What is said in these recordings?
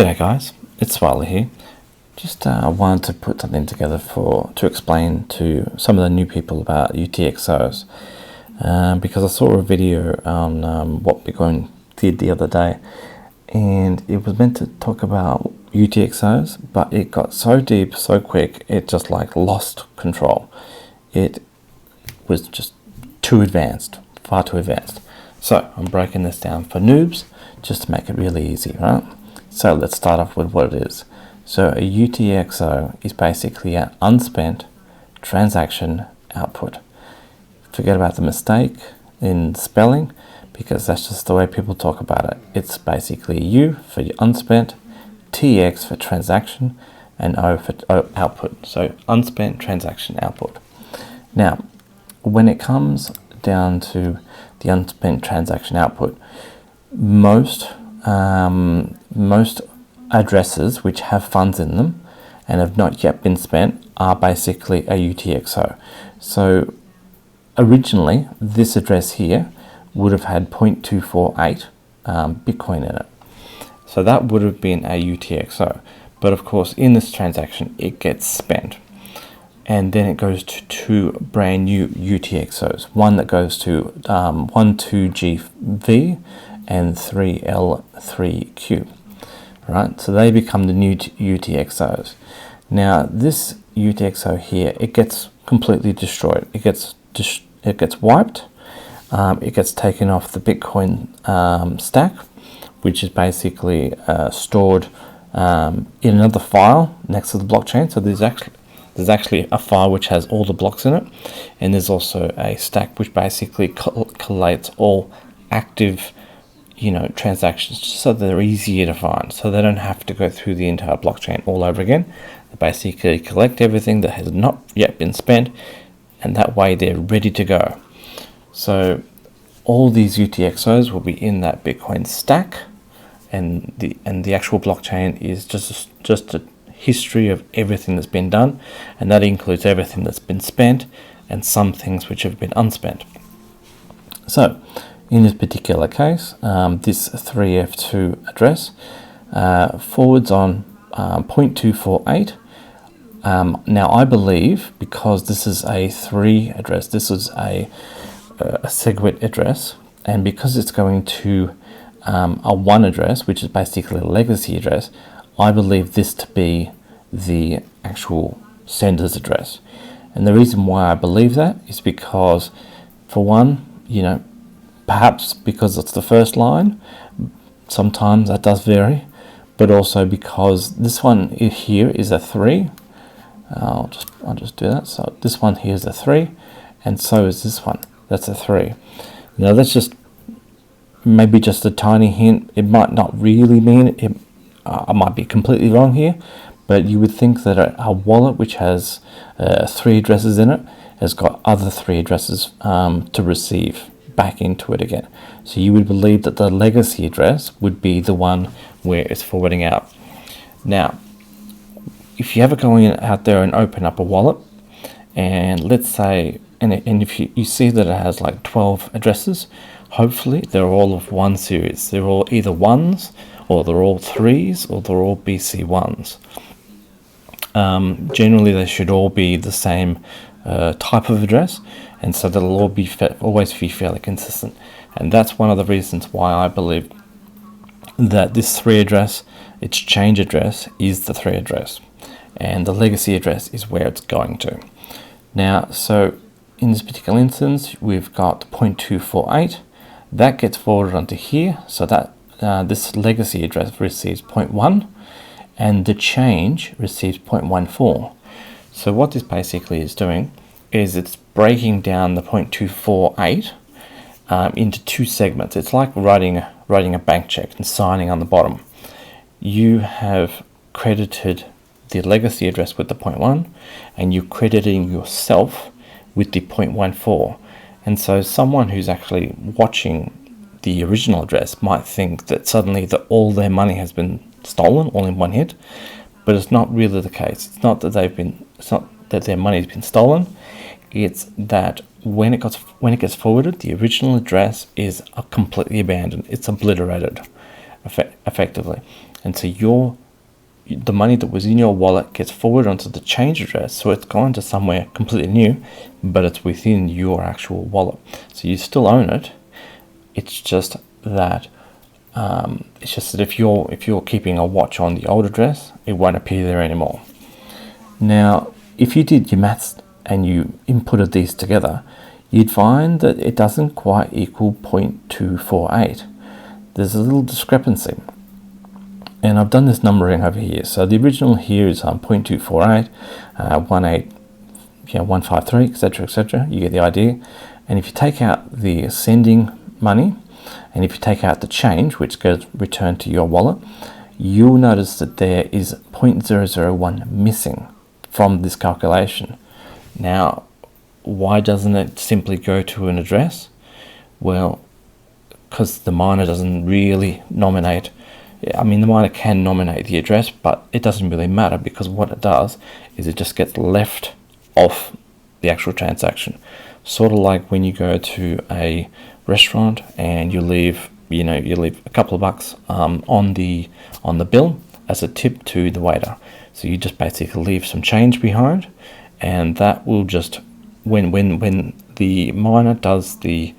G'day guys, it's Swiley here. Just wanted to put something together to explain to some of the new people about UTXOs because I saw a video on what Bitcoin did the other day, and it was meant to talk about UTXOs, but it got so deep so quick it just like lost control. It was just too advanced, far too advanced. So I'm breaking this down for noobs just to make it really easy, right? So let's start off with what it is. So a UTXO is basically an unspent transaction output. Forget about the mistake in spelling, because that's just the way people talk about it. It's basically U for your unspent, TX for transaction, and O for output. So unspent transaction output. Now, when it comes down to the unspent transaction output, most addresses which have funds in them and have not yet been spent are basically a UTXO. So originally, this address here would have had 0.248 Bitcoin in it. So that would have been a UTXO. But of course, in this transaction, it gets spent. And then it goes to two brand new UTXOs. One that goes to 12GV and 3L3Q. Right, so they become the new UTXOs. Now, this UTXO here, it gets completely destroyed. It gets wiped. It gets taken off the Bitcoin stack, which is basically stored in another file next to the blockchain. So there's actually a file which has all the blocks in it, and there's also a stack which basically collates all active transactions, just so they're easier to find, so they don't have to go through the entire blockchain all over again. They basically collect everything that has not yet been spent, and that way they're ready to go. So all these UTXOs will be in that Bitcoin stack, and the actual blockchain is just a history of everything that's been done, and that includes everything that's been spent and some things which have been unspent. So in this particular case, this 3F2 address forwards on 0.248. Now I believe, because this is a 3 address, this is a SegWit address, and because it's going to a 1 address, which is basically a legacy address, I believe this to be the actual sender's address. And the reason why I believe that is because, for one, perhaps because it's the first line, sometimes that does vary, but also because this one here is a 3. I'll just do that. So this one here is a 3, and so is this one. That's a 3. Now that's just maybe just a tiny hint. It might not really mean it. I might be completely wrong here, but you would think that a wallet which has 3 addresses in it has got other 3 addresses to receive back into it again. So you would believe that the legacy address would be the one where it's forwarding out. Now, if you ever go out there and open up a wallet, and let's say, and if you see that it has like 12 addresses, hopefully they're all of one series. They're all either 1s, or they're all 3s, or they're all BC1s. Generally, they should all be the same type of address, and so they'll all be always be fairly consistent. And that's one of the reasons why I believe that this 3 address, its change address, is the 3 address, and the legacy address is where it's going to. Now, so in this particular instance, we've got 0.248 that gets forwarded onto here, so that this legacy address receives 0.1, and the change receives 0.14. So what this basically is doing is it's breaking down the 0.248 into 2 segments. It's like writing a bank check and signing on the bottom. You have credited the legacy address with the 0.1, and you're crediting yourself with the 0.14. And so someone who's actually watching the original address might think that suddenly that all their money has been stolen all in one hit, but it's not really the case. It's not that their money has been stolen. It's that when it gets forwarded, the original address is completely abandoned. It's obliterated, effectively. and so the money that was in your wallet gets forwarded onto the change address, so it's gone to somewhere completely new, but it's within your actual wallet. So you still own it. It's just that if you're keeping a watch on the old address, it won't appear there anymore. Now, if you did your maths and you inputted these together, you'd find that it doesn't quite equal 0.248. There's a little discrepancy. And I've done this numbering over here. So the original here is 0.248, 153, etc., etc. You get the idea. And if you take out the sending money, and if you take out the change, which goes returned to your wallet, you'll notice that there is 0.001 missing from this calculation. Now, why doesn't it simply go to an address? Well, because the miner doesn't really nominate. I mean, the miner can nominate the address, but it doesn't really matter, because what it does is it just gets left off the actual transaction. Sort of like when you go to a restaurant and you leave a couple of bucks on the bill as a tip to the waiter. So you just basically leave some change behind, and that will just, when the miner does the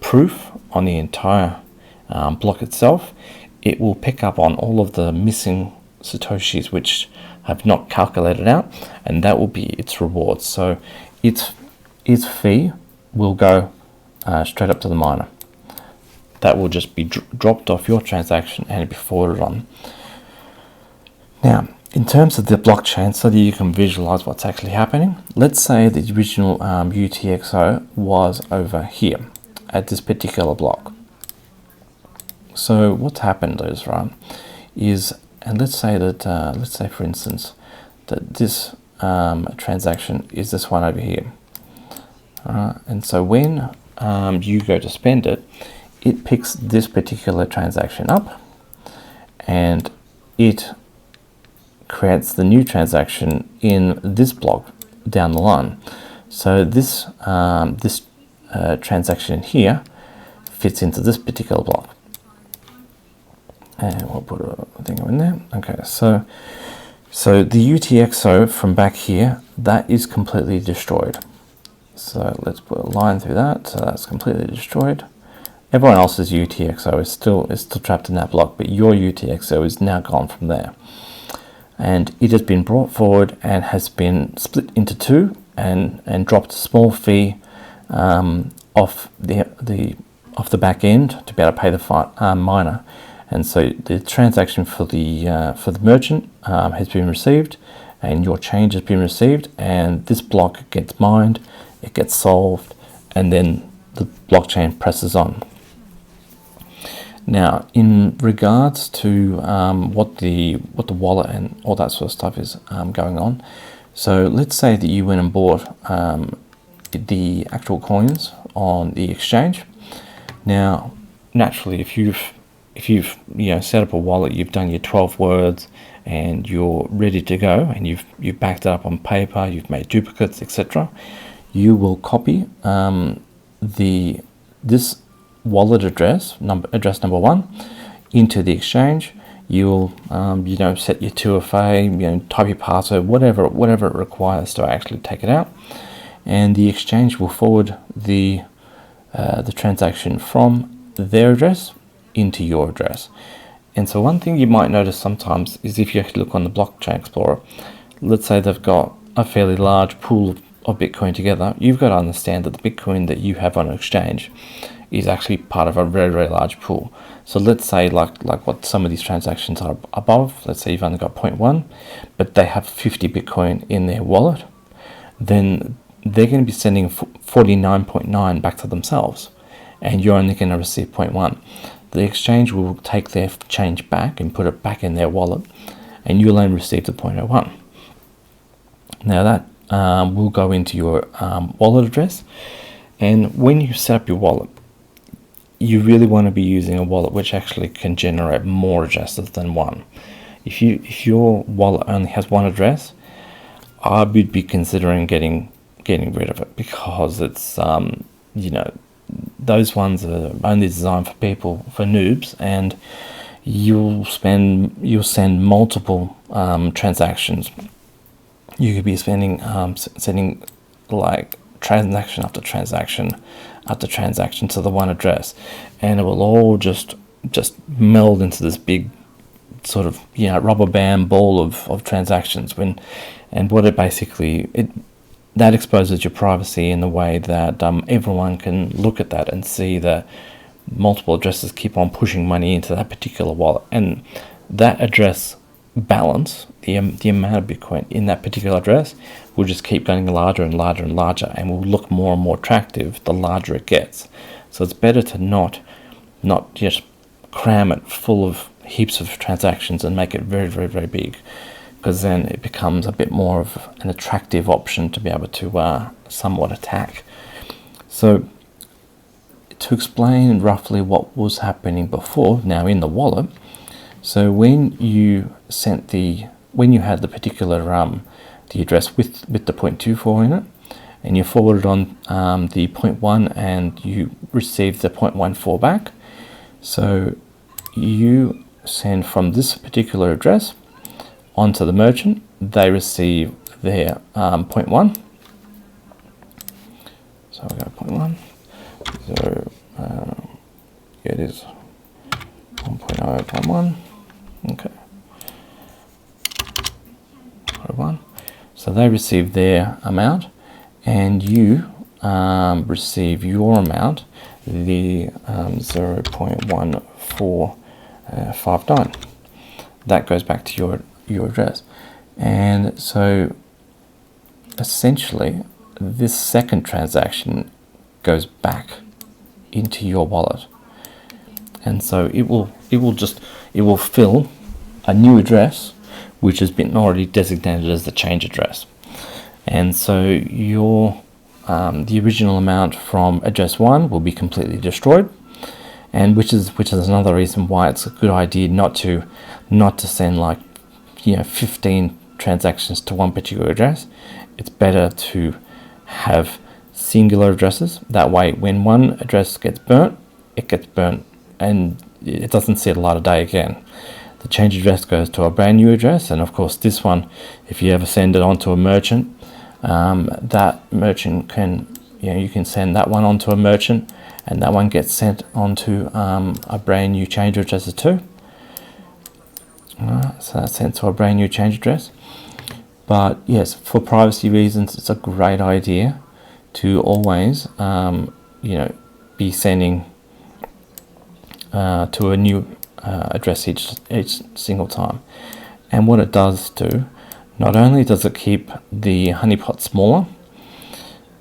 proof on the entire block itself, it will pick up on all of the missing satoshis which have not calculated out, and that will be its reward. So its fee will go straight up to the miner. That will just be dropped off your transaction and be forwarded on. Now, in terms of the blockchain, so that you can visualize what's actually happening, let's say the original UTXO was over here at this particular block. So what's happened is, and let's say for instance that this transaction is this one over here. And so when you go to spend it, it picks this particular transaction up, and it creates the new transaction in this block down the line. So this transaction here fits into this particular block. And we'll put a thing in there. Okay, so the UTXO from back here, that is completely destroyed. So let's put a line through that. So that's completely destroyed. Everyone else's UTXO is still trapped in that block, but your UTXO is now gone from there. And it has been brought forward and has been split into two and dropped a small fee off the back end to be able to pay the miner. And so the transaction for the merchant has been received, and your change has been received, and this block gets mined, it gets solved, and then the blockchain presses on. Now, in regards to what the wallet and all that sort of stuff is going on, so let's say that you went and bought the actual coins on the exchange. Now, naturally, if you've set up a wallet, you've done your 12 words, and you're ready to go, and you've backed it up on paper, you've made duplicates, etc., you will copy this wallet address number 1 into the exchange. You'll set your 2FA, type your password, whatever it requires to actually take it out, and the exchange will forward the transaction from their address into your address. And so one thing you might notice sometimes is, if you actually look on the Blockchain Explorer, let's say they've got a fairly large pool of Bitcoin together, you've got to understand that the Bitcoin that you have on an exchange is actually part of a very, very large pool. So let's say like what some of these transactions are above, let's say you've only got 0.1, but they have 50 Bitcoin in their wallet, then they're going to be sending 49.9 back to themselves, and you're only going to receive 0.1. The exchange will take their change back and put it back in their wallet, and you'll only receive the 0.01. Now that will go into your wallet address, and when you set up your wallet, you really want to be using a wallet which actually can generate more addresses than one. If your wallet only has one address, I would be considering getting rid of it, because it's those ones are only designed for noobs, and you'll send multiple transactions. You could be sending like transaction after transaction after transaction to the one address, and it will all just meld into this big sort of rubber band ball of transactions. And what it basically that exposes your privacy in the way that everyone can look at that and see that multiple addresses keep on pushing money into that particular wallet, and that address balance, the amount of Bitcoin in that particular address, will just keep getting larger and larger and larger, and will look more and more attractive the larger it gets. So it's better to not just cram it full of heaps of transactions and make it very, very, very big, because then it becomes a bit more of an attractive option to be able to somewhat attack. So to explain roughly what was happening before, now in the wallet, so when you had the particular the address with the 0.24 in it, and you forwarded on the 0.1 and you received the 0.14 back, so you send from this particular address onto the merchant, they receive their 0.1. So we got 0.1. So it is 1.0.1. Okay. 1. So they receive their amount, and you receive your amount, the 0.1459. That goes back to your address. And so essentially this second transaction goes back into your wallet, and so it will fill a new address which has been already designated as the change address. And so your the original amount from address 1 will be completely destroyed, and which is another reason why it's a good idea not to send 15 transactions to one particular address. It's better to have singular addresses. That way, when one address gets burnt, it gets burnt and it doesn't see the light of day again. The change address goes to a brand new address, and of course this one, if you ever send it onto a merchant, that merchant can, you can send that one onto a merchant, and that one gets sent onto a brand new change address too. So that's sent to a brand new change address. But yes, for privacy reasons, it's a great idea to always, be sending to a new address each single time. And what it does do, not only does it keep the honeypot smaller,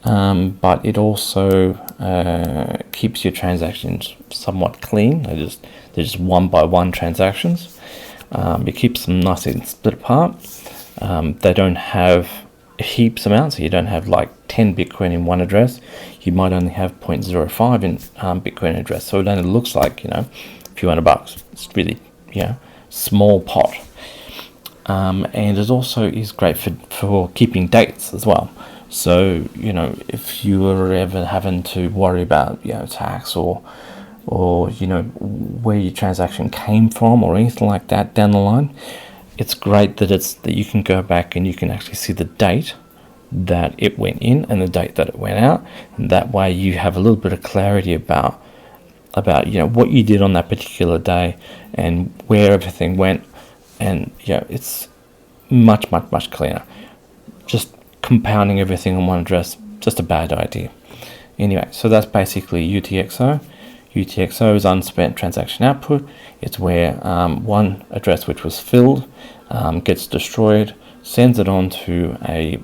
but it also keeps your transactions somewhat clean. They're just one by one transactions. It keeps them nice and split apart. They don't have heaps amounts, so you don't have like 10 Bitcoin in one address. You might only have 0.05 in Bitcoin address, so it only looks like a few $100. It's really small pot. And it also is great for keeping dates as well. So if you were ever having to worry about tax or where your transaction came from or anything like that down the line, it's great that you can go back and you can actually see the date that it went in and the date that it went out, and that way you have a little bit of clarity about what you did on that particular day and where everything went, and it's much cleaner. Just compounding everything on one address, just a bad idea. Anyway, so that's basically UTXO. UTXO is unspent transaction output. It's where one address which was filled gets destroyed, sends it on to a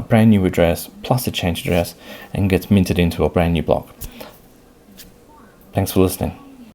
brand new address plus a change address, and gets minted into a brand new block. Thanks for listening.